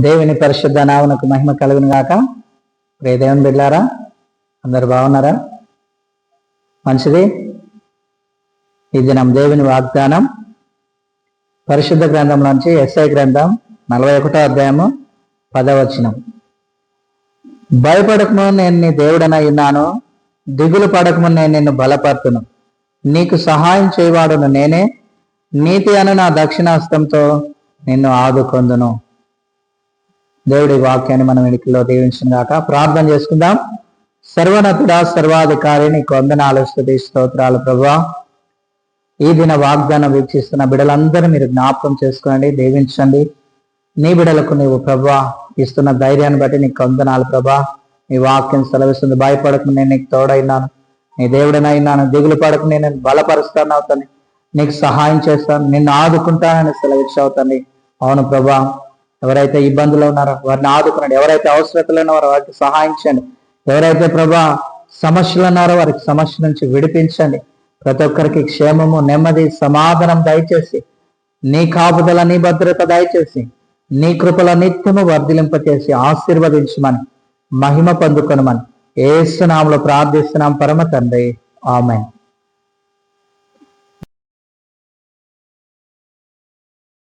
దేవుని పరిశుద్ధ నామమునకు మహిమ కలుగును గాక. ప్రియ దేవుని బిడ్డలారా, అందరు బాగున్నారా? మంచిది. ఈ దినం దేవుని వాగ్దానం పరిశుద్ధ గ్రంథంలోంచి యెషయా గ్రంథం 41వ అధ్యాయము 10వ వచనం. భయపడకము, నేను నీ దేవుడనై ఉన్నాను. దిగులు పడకము, నేను నిన్ను బలపరుతును. నీకు సహాయం చేయవాడును నేనే. నీతి అను నా దక్షిణాస్తంతో నిన్ను ఆదుకొందును. దేవుడి వాక్యాన్ని మనం వెనుకలో దీవించిన గాక. ప్రార్థన చేసుకుందాం. సర్వనతుడా, సర్వాధికారి, నీకు వందనాలు, స్తుతి స్తోత్రాలు ప్రభువా. ఈ దిన వాగ్దానం వీక్షిస్తున్న బిడ్డలందరూ మీరు జ్ఞాపకం చేసుకోండి, దీవించండి. నీ బిడ్డలకు నీవు ప్రభువా ఇస్తున్న ధైర్యాన్ని బట్టి నీకు వందనాలు ప్రభా. నీ వాక్యం సెలవిస్తుంది, భయపడకు నేను నీకు తోడైనాను, నీ దేవుడనైనాను. దిగులు పడకు, నేను బలపరుస్తాను అవుతాను, నీకు సహాయం చేస్తాను, నిన్ను ఆదుకుంటానని సెలవిచ్చవుతాను. అవును ప్రభా, ఎవరైతే ఇబ్బందులు ఉన్నారో వారిని ఆదుకునండి. ఎవరైతే అవసరతలు ఉన్నారో వారికి సహాయం చేయండి. ఎవరైతే ప్రభా సమస్యలు ఉన్నారో వారికి సమస్య నుంచి విడిపించండి. ప్రతి ఒక్కరికి క్షేమము, నెమ్మది, సమాధానం దయచేసి, నీ కాపుదల, నీ భద్రత దయచేసి, నీ కృపల నిత్యము వర్ధిలింపచేసి ఆశీర్వదించమని, మహిమ పొందుకొనమని యేసు నామములో ప్రార్థిస్తున్నాం పరమ తండ్రి. ఆమేన్.